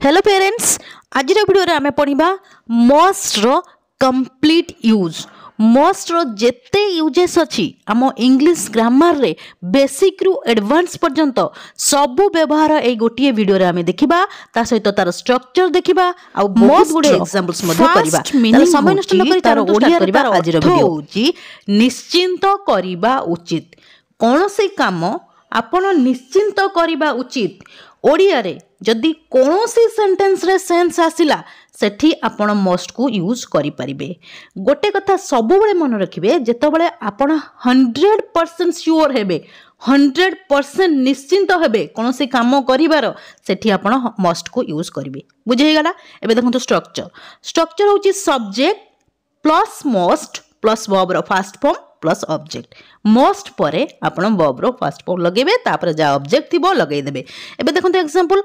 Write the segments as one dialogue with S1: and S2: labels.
S1: Hello parents, आज video आम पढ़ा मस्ट रो कंप्लीट यूज। मस्ट रो जेते यूजेस अच्छी आम इंग्लिश ग्रामर रे बेसिक रु एडवांस पर्यंत सबू व्यवहार ए गोटे वीडियो आम देखा सहित तार स्ट्रक्चर देखा आ बहुत गुडे एग्जांपल्स करबा। समय नष्ट न करी तार ओडिया करबा आज वीडियो होची निश्चिंत करिबा उचित। कोनोसी काम आपण निश्चिंत करिबा उचित। ओडिया रे जदि कोनोसी सेंटेंस रे सेंस आसिला सेठी आपण मस्ट को यूज करि परिबे। गोटे कथा सब बेले मन रखिबे, जेतबेले आपण 100% श्योर हेबे, 100% निश्चिंत हेबे कोनोसी काम करिवार, सेठी आपण मस्ट को यूज करिवे। बुझे गला। एबे देखंतु स्ट्रक्चर होची subject plus must plus verb रो first form plus object. Must परे आपण वर्ब रो फर्स्ट फॉर्म लगेबे, तापर जा ऑब्जेक्ट थिबो लगेई देबे। एबे देखंतु एग्जांपल,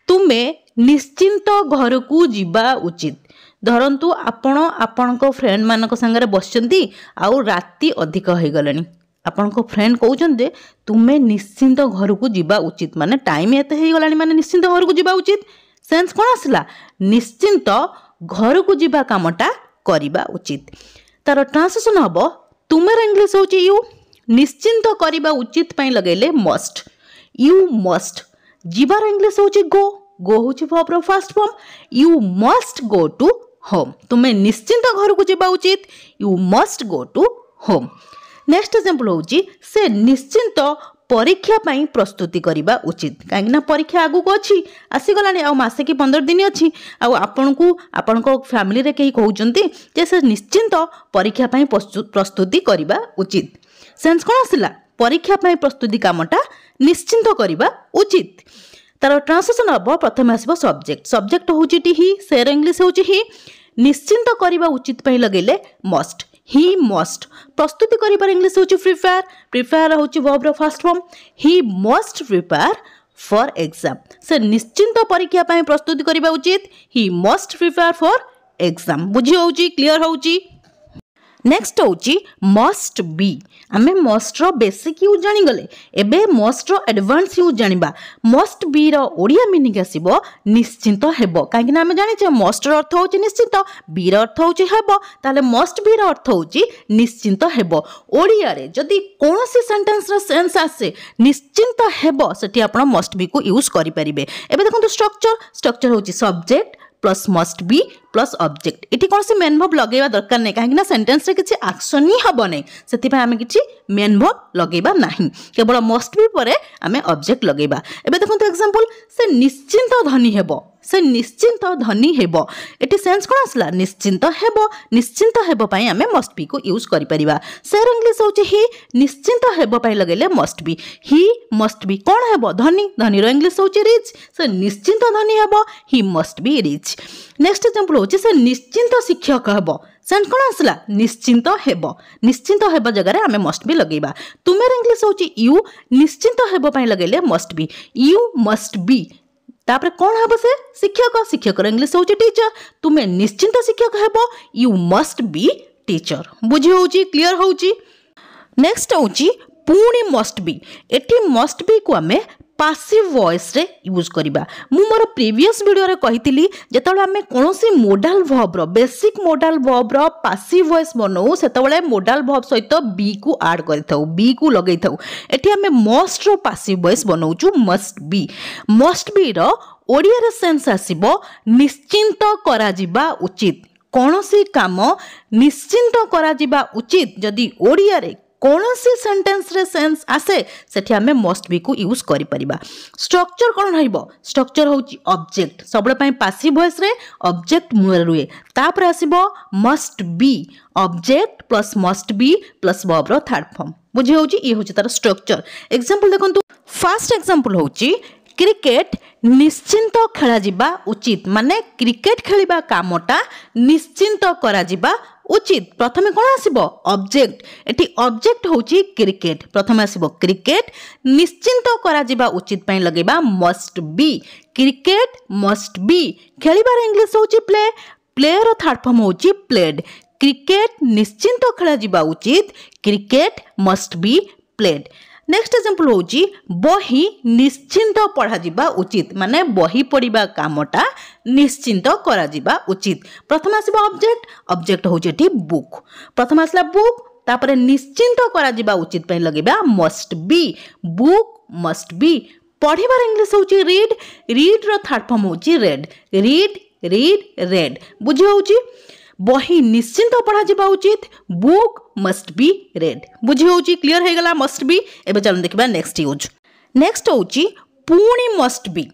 S1: तुमे निश्चिंत घर को जीवा उचित। धरंतु आपण आपणको फ्रेंड मानक संगे बसचंती आउ राती अधिक होई गलनी, आपणको फ्रेंड कहउचंदे तुमे निश्चिंत घर को जीवा उचित, माने टाइम एते होई गलानी, माने निश्चिंत घर को जीवा उचित। सेंस कोन आसला? निश्चिंत घर को जीवा कामटा करिबा उचित। तार ट्रांसलेशन हबो, तुमेर इंग्लिश होची यू, निश्चिंत करिबा उचित पई लगेले मस्ट, यू मस्ट। जीवार इंग्लिश होची गो, गो होची वर्ब रो first form, you must go to home. तुमे निश्चिंत घर को जीवा उचित, you must go to home. Next example होची से निश्चिंत परीक्षा पई प्रस्तुति करिबा उचित। काहेकि ना परीक्षा आगु को अछि, आसी गलानी, आ मासे की 15 दिन अछि, आ आपनको फैमिली रे केही कहउचंती जे से निश्चिंत परीक्षा पई प्रस्तुति करिबा उचित। सेंस कोन आसिला? परीक्षा पई प्रस्तुति कामटा निश्चिंत करिबा उचित। तार ट्रांसलेशन हबो, प्रथम आसीबो सब्जेक्ट। सब्जेक्ट होची टी ही, सेर इंग्लिश होची ही। निश्चिंत करिबा उचित पई लगेले मस्ट, ही मस्ट। प्रस्तुति करिबार इंग्लिश होची प्रिपेयर, प्रिपेयर होची वर्ब रो first form, he must prepare for exam. से निश्चिंत परीक्षा पई प्रस्तुति करिबा उचित, he must prepare for exam. बुझी होची, क्लियर होची। नेक्स्ट होची मस्ट बी। आमे मस्ट रो बेसिक यूज जानि गले, एबे मस्ट रो एडवांस यूज जानिबा। मस्ट बी रो ओडिया मीनिंग आसीबो निश्चिंत हेबो। काहेकि ना आमे जानि जे मस्ट रो अर्थ होची निश्चिंत, बी रो अर्थ होची हेबो, ताले मस्ट बी रो अर्थ होची निश्चिंत हेबो। ओडिया रे जदि कोनोसी सेंटेंस रो सेंस आसे निश्चिंत हेबो, सेठी आपण मस्ट बी को यूज करि परिबे। एबे देखंतु स्ट्रक्चर होची subject plus must be plus object. इठी कौन से मेन वर्ब लगेबा दरकार नै, काहेकि ना सेंटेंस रे किछि एक्शन ही हबो नै, सेति पय आमे किछि मेन वर्ब लगेबा नाही, केवल मस्ट बी परे आमे ऑब्जेक्ट लगेबा। एबे देखंतु एग्जांपल, से निश्चिंत धनी हेबो, से निश्चिंत धनी हेबो। एटी सेंस कोन आसला? निश्चिंत हेबो, निश्चिंत हेबो पय आमे मस्ट बी को यूज करि परिबा। सेर इंग्लिश होची ही, निश्चिंत हेबो पय लगेले must be, he must be कोन हेबो? धनी, धनी रो इंग्लिश होची रिच, से निश्चिंत धनी हेबो, ही must be rich. Next example होची से निश्चिंत शिक्षक हेबो। सेंस कोन आसला? निश्चिंत हेबो, निश्चिंत हेबो जगह रे आमे मस्ट बी लगेबा। तुमेर इंग्लिश होची यू, निश्चिंत हेबो पय लगेले must B, you must be. तापर कौन हेबो? से शिक्षक, शिक्षक इंग्लिश होची टीचर, तुमे निश्चिंत शिक्षक हेबो, यू मस्ट बी टीचर। बुझी होची, क्लियर होची। नेक्स्ट होची पुणी मस्ट बी। एठी मस्ट बी को आमे पासिव वॉइस रे यूज करिबा। मु मोर प्रीवियस वीडियो रे कहितली, जेतबेले आमे कोनोसी मोडाल वर्ब रो, बेसिक मोडाल वर्ब रो पासिव वॉइस बनौ, सेतबेले मोडाल वर्ब सहित बी को ऐड करिथौ, बी को लगैथौ। एठी आमे मस्ट रो पासिव वॉइस बनौचु मस्ट बी। मस्ट बी रो ओडिया रे सेंस आसीबो निश्चिंत करा जिबा उचित। कोनोसी काम निश्चिंत करा जिबा उचित जदि ओडिया रे कोनोसी सेंटेंस रे सेंस आसे, सेठी आमे मस्ट बी को यूज करि परिबा। स्ट्रक्चर कोन रहइबो? स्ट्रक्चर होची ऑब्जेक्ट, सबले पय पासिव वॉइस रे ऑब्जेक्ट मुळे रुए, तापर आसीबो must be, object plus must be plus verb रो थर्ड फॉर्म। बुझी होची, ई होची तार स्ट्रक्चर। एग्जांपल देखंतु, फर्स्ट एग्जांपल होची क्रिकेट निश्चिंत खेला जिबा उचित, माने क्रिकेट खेलिबा कामटा निश्चिंत करा जिबा उचित। प्रथमे कोन आसीबो? ऑब्जेक्ट। एठी ऑब्जेक्ट होची क्रिकेट, प्रथमे आसीबो क्रिकेट, निश्चिंत करा जिबा उचित पय लगेबा must be, cricket must be. खेलिबार इंग्लिश होची प्ले, प्ले रो थर्ड फॉर्म होची प्लेड। क्रिकेट निश्चिंत खेला जिबा उचित, cricket must be played. Next example होची बही निश्चिंत पढ़ा जिबा उचित माने बही पढ़िबा कामटा निश्चिंत करा जिबा उचित। प्रथम आसीबा ऑब्जेक्ट ऑब्जेक्ट होची एठी बुक प्रथम आसला बुक तापरे निश्चिंत करा जिबा उचित पे लगेबा must be book must be. पढ़िबार इंग्लिश होची रीड रीड रो थर्ड फॉर्म होची रेड रीड रीड रेड बुझी होची बही निश्चिंत पढ़ा जिबा उचित बुक मस्ट बी रेड बुझी होची क्लियर हे गला मस्ट बी। एबे चलन देखिबा नेक्स्ट यूज नेक्स्ट होची पुणी मस्ट बी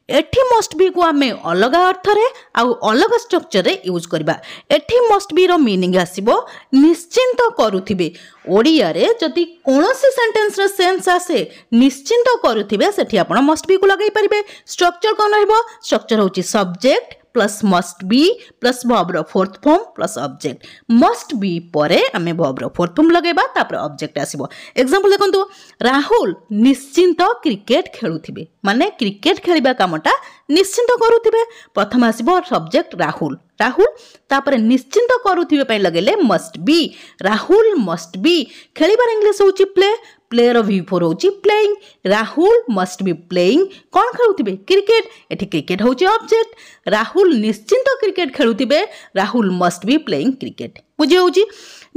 S1: एठी मस्ट बी को आमे अलग अर्थ रे आ अलग स्ट्रक्चर रे यूज करबा। एठी मस्ट बी रो मीनिंग आसीबो निश्चिंत करूथिबे ओडिया रे जदी कोनोसी सेंटेंस रे सेंस आसे निश्चिंत करूथिबे सेठी आपण मस्ट बी को लगाई परिबे। स्ट्रक्चर कोन रहबो स्ट्रक्चर होची subject plus must be plus verb रो fourth form plus object must be परे आमे वर्ब रो फोर्थ फॉर्म लगेबा तापर ऑब्जेक्ट आसीबो। एग्जांपल देखंतु राहुल निश्चिंत क्रिकेट खेलुथिबे माने क्रिकेट खेलिबा कामटा निश्चिंत करूथिबे। प्रथम आसीबो सब्जेक्ट राहुल राहुल तापर निश्चिंत करूथिबे पय लगेले must be Rahul must be. खेलिबार इंग्लिश होची प्ले प्ले रो V4 होची playing Rahul must be playing कोन खेलुथिबे क्रिकेट एठी क्रिकेट होची ऑब्जेक्ट राहुल निश्चिंत क्रिकेट खेलुथिबे Rahul must be playing cricket बुझी होची।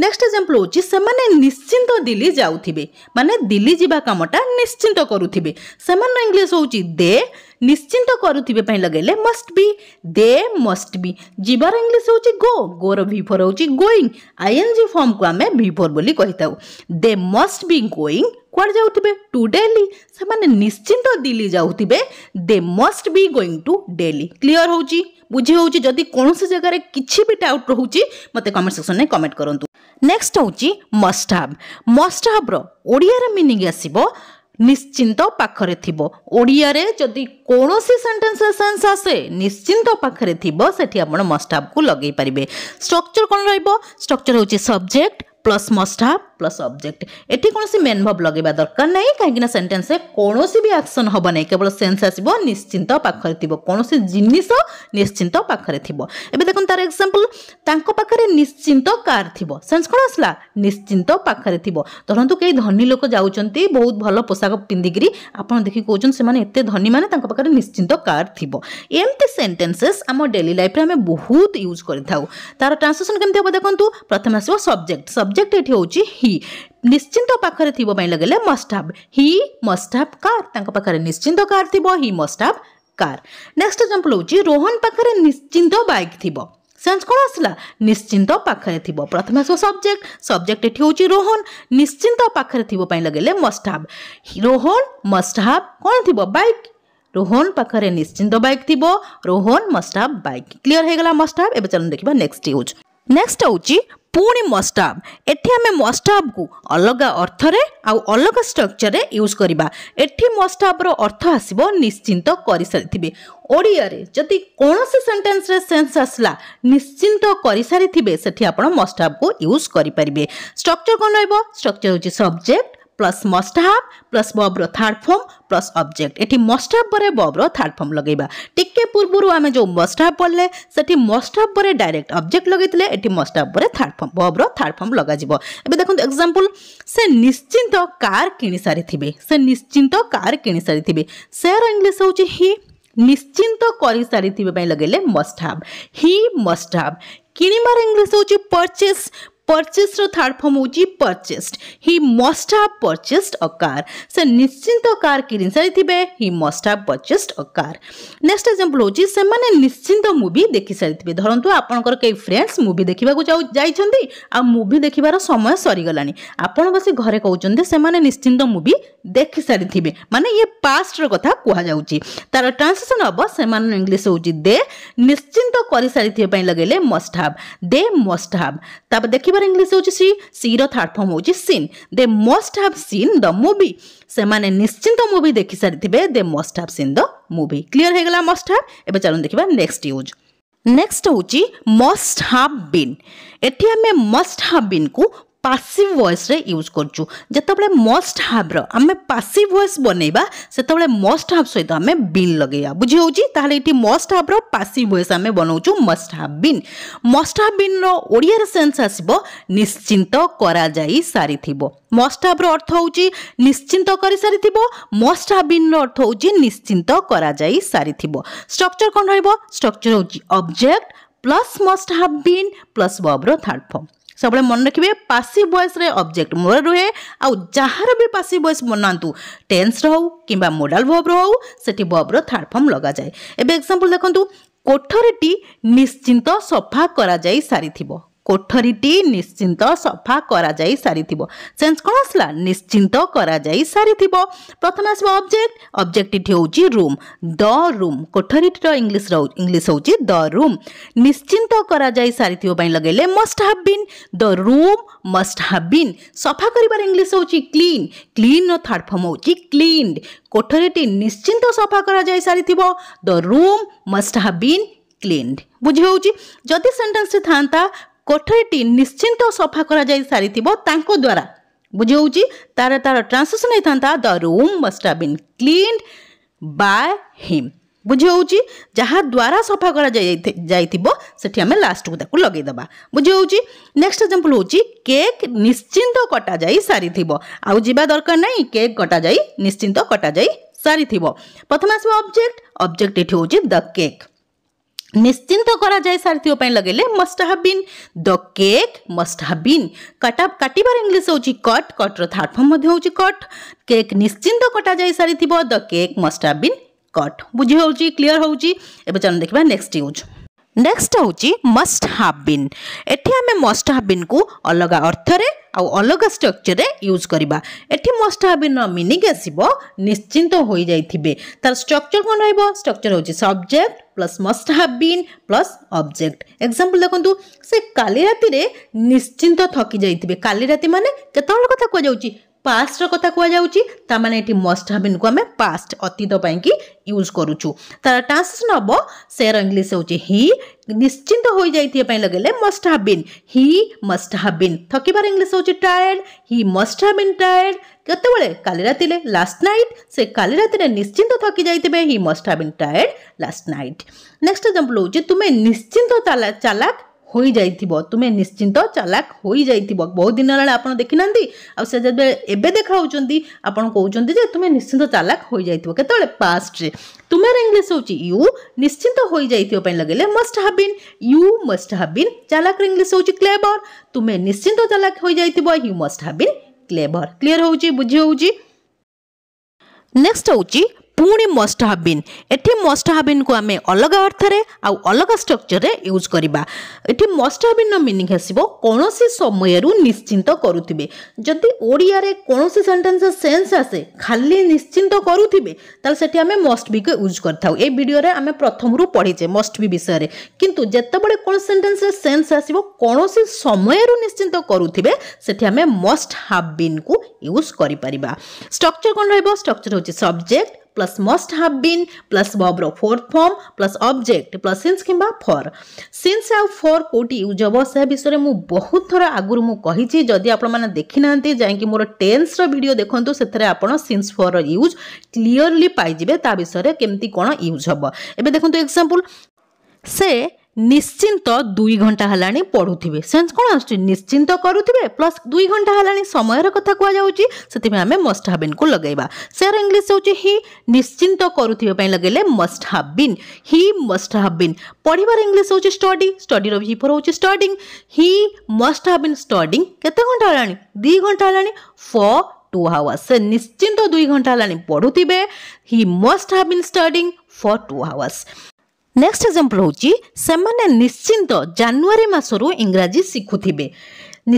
S1: नेक्स्ट एग्जांपल होची सेमाने निश्चिंत दिल्ली जाउथिबे माने दिल्ली जिबा कामटा निश्चिंत करूथिबे सेमान इंग्लिश होची दे निश्चिंत करूथिबे पय लगेले must be they must be. जिबार इंग्लिश होची गो गो रो V4 होची गोइंग आईएनजी फॉर्म को आमे V4 बोली कहिताउ दे मस्ट बी गोइंग कुआड़ जाउथिबे टू दिल्ली सेमाने निश्चिंत दिल्ली जाउथिबे they must be going to Delhi clear होची बुझी होची। जदी कोनोसी जगह रे किछि भी डाउट रहूची मते कमेंट सेक्शन में कमेंट करंतु। नेक्स्ट होची मस्ट हैव रो ओडिया रे मीनिंग आसीबो निश्चिंत पाखरे थिबो ओडिया रे जदी कोनोसी सेंटेंस सेंस आसे निश्चिंत पाखरे थिबो सेठी आपण मस्ट हैव को लगेई परिबे। स्ट्रक्चर कोन रहइबो स्ट्रक्चर होची subject plus must have plus object एठी कोनोसी मेन वर्ब लगेबा दरकार नै काहेकि सेंटेंस रे कोनोसी भी एक्शन होबो नै केवल सेंस आसीबो निश्चिंत पाखरे थिबो कोनोसी जिनिस निश्चिंत पाखरे थिबो। एबे देखन तार एग्जांपल तांको पाखरे निश्चिंत कार थिबो सेंस कोन आसला निश्चिंत पाखरे थिबो। धरंतु केई धनी लोक जाउचंती बहुत भलो पोशाक पिंदिगिरी आपण देखि कोचन से माने एते धनी माने तांको पाखरे निश्चिंत कार थिबो। एमती सेंटेंसेस हम डेली लाइफ रे हम बहुत यूज करथाउ। तार ट्रांसलेशन केमते हो देखंतु प्रथम आसीबो सब्जेक्ट सब्जेक्ट एठी होची ही निश्चिंत पाखरे थिबो पय लगेले must have he must have car तांको पाखरे निश्चिंत कार थिबो he must have car. Next example होची रोहन पाखरे निश्चिंत बाइक थिबो सेंस कोन आसला निश्चिंत पाखरे थिबो। प्रथम आसो सब्जेक्ट सब्जेक्ट एठी होची रोहन निश्चिंत पाखरे थिबो पय लगेले must have Rohan must have कोन थिबो बाइक रोहन पाखरे निश्चिंत बाइक थिबो Rohan must have bike clear हे गला मस्ट हैव। एबे चलन देखिबा नेक्स्ट यूज नेक्स्ट होची पुणी मस्ट हैव एठी हमें मस्ट हैव को अलग अर्थ रे आ अलग स्ट्रक्चर रे यूज करबा। एठी मस्ट हैव रो अर्थ आसीबो निश्चिंत करि सारिथिबे ओडिया रे जति कोनोसी सेंटेंस रे सेंस आसला निश्चिंत करि सारिथिबे सेठी आपण मस्ट हैव को यूज करि परिबे। स्ट्रक्चर कोन रहबो स्ट्रक्चर होची subject plus must have plus verb रो थर्ड फॉर्म प्लस ऑब्जेक्ट एठी मस्ट हैव परे वर्ब रो थर्ड फॉर्म लगेबा। टिके पूर्वरु आमे जो मस्ट हैव पढ़ले सेठी मस्ट हैव परे डायरेक्ट ऑब्जेक्ट लगेतिले एठी मस्ट हैव परे थर्ड फॉर्म वर्ब रो थर्ड फॉर्म लगा जिवो। एबे देखंतु एग्जांपल से निश्चिंत कार किनि सारिथिबे से निश्चिंत कार किनि सारिथिबे से रो इंग्लिश होची ही निश्चिंत करि सारिथिबे पय लगेले must have he must have. किनिबार इंग्लिश होची परचेस परचेस रो थर्ड फॉर्म होची purchased he must have purchased a car से निश्चिंत कार किनि सारिथिबे he must have purchased a car. Next example होची से माने निश्चिंत मूवी देखि सारिथिबे धरंतु आपनकर के फ्रेंड्स मूवी देखिबा को जाइछंती आ मूवी देखिबार समय सरी गलानी आपण बसी घरे कहउचंती से माने निश्चिंत मूवी देखि सारिथिबे माने ये पास्ट रो कथा कुहा जाउची। तार ट्रांसलेशन अब से माने इंग्लिश होची दे निश्चिंत करि सारिथिबे पय लगेले must have they must have. तब देखि इंग्लिश होची सी रो थर्ड फॉर्म होची seen they must have seen the movie से माने निश्चिंत मूवी देखि सारिथिबे they must have seen the movie clear हे गला मस्ट हैव। एबे चलन देखिबा नेक्स्ट यूज नेक्स्ट होची मस्ट हैव बीन एठी हमें मस्ट हैव बीन को पासिव वॉइस रे यूज करचु जतबले मस्ट हैव रो आमे पासिव वॉइस बनेबा सेतबले मस्ट हैव सहित आमे बीन लगेया बुझी होउची ताले इटी मस्ट हैव रो पासिव वॉइस आमे बनाउचु मस्ट हैव बीन रो ओडिया रे सेंस आसीबो निश्चिंत करा जाई सारी थिबो मस्ट हैव रो अर्थ होउची निश्चिंत करि सारी थिबो मस्ट हैव बीन रो अर्थ होउची निश्चिंत करा जाई सारी थिबो स्ट्रक्चर कोन रहइबो स्ट्रक्चर होउची object plus must have been plus verb रो थर्ड फॉर्म सब मन रखिए पासिव वॉइस रे ऑब्जेक्ट मोर रुहे आउ जहार भी पासिव वॉइस बनातु टेंस रहू किंबा मोडाल वर्ब रहू सेठी वर्ब रो थर्ड फॉर्म लगा जाए एबे एग्जांपल देखंतु कोठरीटी निश्चिंत सफा करा जाई सारी थिबो कोठरीटी निश्चिंत सफा करा जाई सारी थिबो सेंस कोन आसला निश्चिंत करा जाई सारी थिबो प्रथम आसबो ऑब्जेक्ट इठी होउची रूम द रूम कोठरीटी रो इंग्लिश होउची द रूम निश्चिंत करा जाई सारी थिबो पई लगेले must have been the room must have been सफा करिबार इंग्लिश होउची क्लीन रो थर्ड फॉर्म होउची क्लीन्ड कोठरीटी निश्चिंत सफा करा जाई सारी थिबो the room must have been cleaned बुझी होउची जदी सेंटेंस थांता कोठरीटी निश्चिंत सफा करा जाई सारी थिबो तांको द्वारा बुझी होउची तार ट्रांसलेशन नै थांता the room must have been cleaned by him बुझी होउची जहा द्वारा सफा करा जाई थिबो सेठी हमें लास्ट को ताकू लगेई दबा बुझी होउची नेक्स्ट एग्जांपल होउची केक निश्चिंत कटा जाई सारी थिबो आउ जिबा दरकार नै केक कटा जाई निश्चिंत कटा जाई सारी थिबो प्रथम आसबो ऑब्जेक्ट एठी होउची द केक निश्चिंत करा जाए सारी थिबो पई लगेले must have been the cake must have been काटिबार इंग्लिश होउची कट रो थर्ड फॉर्म मध्ये होउची कट केक निश्चिंत कटा जाए सारी थिबो the cake must have been cut बुझी होउची क्लियर होउची एबे चल देखबा नेक्स्ट यूज नेक्स्ट होउची मस्ट हैव बीन एठी हमें मस्ट हैव बीन को अलग अर्थ रे आउ अलग स्ट्रक्चर रे यूज करबा एठी मस्ट हैव बीन रो मीनिंग आसीबो निश्चिंत होई जाइथिबे तार स्ट्रक्चर कोन रहइबो स्ट्रक्चर होउची subject plus must have been plus object example देखंतु से काली राती रे निश्चिंत थकी जाइथिबे काली राती माने केतोल कथा को जाउची पास्ट रो कथा को जाउची ता माने एठी मस्ट हैव बीन को हमें पास्ट अतीत पई की यूज करूछु तार ट्रांसलेशन हबो सेर इंग्लिश होउची ही निश्चिंत होई जाइथिए पई लगेले must have been he must have been थकीबार इंग्लिश होउची tired he must have been tired केतेबेले काली राती ले लास्ट नाइट से काली राती रे निश्चिंत थकी जाइथिबे he must have been tired last night next example होउची तुमे निश्चिंत चालाक होई जाइथिबो तुमे निश्चिंत चालाक होई जाइथिबो बहुत दिन रे आपण देखिनांती आ से जबे एबे देखाउचंती आपण कहउचंती जे तुमे निश्चिंत चालाक होई जाइथिबो केतले पास्ट रे तुमेर इंग्लिश होउची यू निश्चिंत होई जाइथिबो पई लगेले must have been you must have been चालाक रे इंग्लिश होउची क्लेवर तुमे निश्चिंत चालाक होई जाइथिबो you must have been clever clear होउची बुझी होउची नेक्स्ट होउची पुणी मस्ट हैव बीन एठी मस्ट हैव बीन को आमे अलग अर्थ रे आउ अलग स्ट्रक्चर रे यूज करबा एठी मस्ट हैव बीन नो मीनिंग हसिबो कोनोसी समय रु निश्चिंत करूथिबे जदी ओडिया रे कोनोसी सेंटेंस सेंस आसे खाली निश्चिंत करूथिबे ताल सेठी आमे मस्ट बी को यूज करथाउ ए वीडियो रे आमे प्रथम रु पढिचे मस्ट बी विषय रे किंतु जेतेबेले कोन सेंटेंस रे सेंस आसीबो कोनोसी समय रु निश्चिंत करूथिबे सेठी आमे मस्ट हैव बीन को यूज करि परिबा स्ट्रक्चर कोन रहइबो स्ट्रक्चर होची subject plus must have been plus verb रो fourth form plus object plus since किंबा फॉर सिंस आउ फॉर कोटी यूज हबो से विषय मु बहुत थोड़ा आगुर मु कहिची जदी आपण माने देखि नांती जाय कि मोर टेंस रो वीडियो देखंतु सेथरे आपण सिंस फॉर रो यूज क्लियरली पाइ जिवे ता विषय केमती कोन यूज हबो एबे देखंतु एग्जांपल से निश्चिंत 2 घंटा हलानी पढुथिबे सेंस कोन आछी निश्चिंत करूथिबे प्लस 2 घंटा हलानी समय कथा कुआ जाउची सेति में हमें मस्ट हैव बीन को लगाइबा सेर इंग्लिश होची ही निश्चिंत करूथिबे पई लगेले must have been he must have been पढिबार इंग्लिश होची स्टडी रो भी पर होची studying he must have been studying केते घंटा हलानी 2 घंटा हलानी फॉर 2 आवर्स से निश्चिंत 2 घंटा हलानी पढुथिबे he must have been studying for 2 hours next example होची से माने निश्चिंत जनवरी मासरु इंग्रजी सिखुथिबे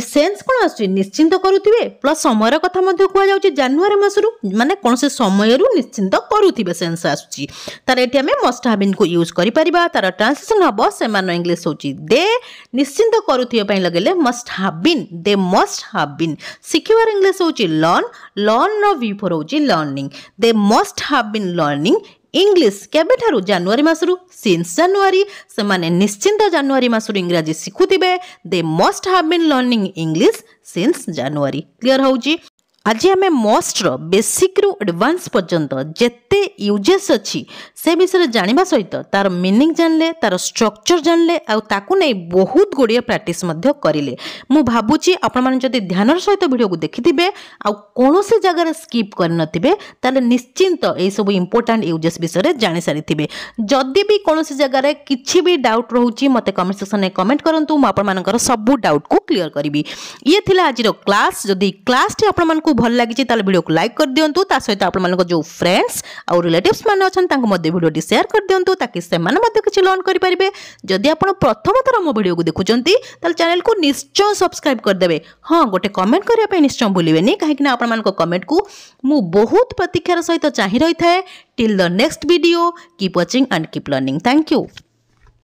S1: सेंस कोन आछी निश्चिंत करूथिबे प्लस समय कथा मध्ये कुआ जाउची जनवरी मासरु माने कोन से समय रु निश्चिंत करूथिबे सेंस आछी तार एठी हमें मस्ट हैव बीन को यूज करि परिबा तार ट्रांसलेशन हबो से मानो इंग्लिश होची दे निश्चिंत करूथिबे पई लगेले must have been they must have been सिखिवार इंग्लिश होची लर्न रो वी फॉर होची learning they must have been learning English केबेठारु जनवरी मासरु सिंस जनवरी से माने निश्चिंत जनवरी मासरु इंग्रजी शिखुथिबे they must have been learning English since January clear होउची आज आम मस्ट बेसिक रु एडवांस पर्यंत जेते यूजेस अच्छी से विषय जानिबा सहित तार मीनिंग जानले तार स्ट्रक्चर जानले आ ताकू नै बहुत गुड़िया प्रैक्टिस मध्य करिले मु भाबुची आपण माने जदि ध्यानर सहित वीडियो को देखिथिबे आ कोनोसी जगह स्किप करनथिबे ताले निश्चिंत ए सब इंपोर्टेंट यूजेस विषय जानि सारिथिबे जदि भी कोनोसी जगह किछि भी डाउट रहउची मते कमेंट सेक्शन में कमेंट करंतु मु आपण मानकर सब डाउट को क्लियर करिवि ये थिला आजिरो क्लास जदि क्लास टी आपण मानकू भल लागी ताले वीडियो को लाइक कर दियंतु ता सहित आपण मानको जो फ्रेंड्स और रिलेटिव्स माने अछन तांको मध्ये वीडियो टी शेयर कर दियंतु ताकि से माने मध्ये किछि लर्न करि परिबे जदि आपण प्रथम थर मो वीडियो को देखुचंती ताले चैनल को निश्चय सब्सक्राइब कर देबे हां गोटे कमेंट करिया पे निश्चय भूलिबेनी काहे कि आपण मानको कमेंट को मु बहुत प्रतीक्षार सहित चाहि रही थाए till the next video keep watching and keep learning thank you.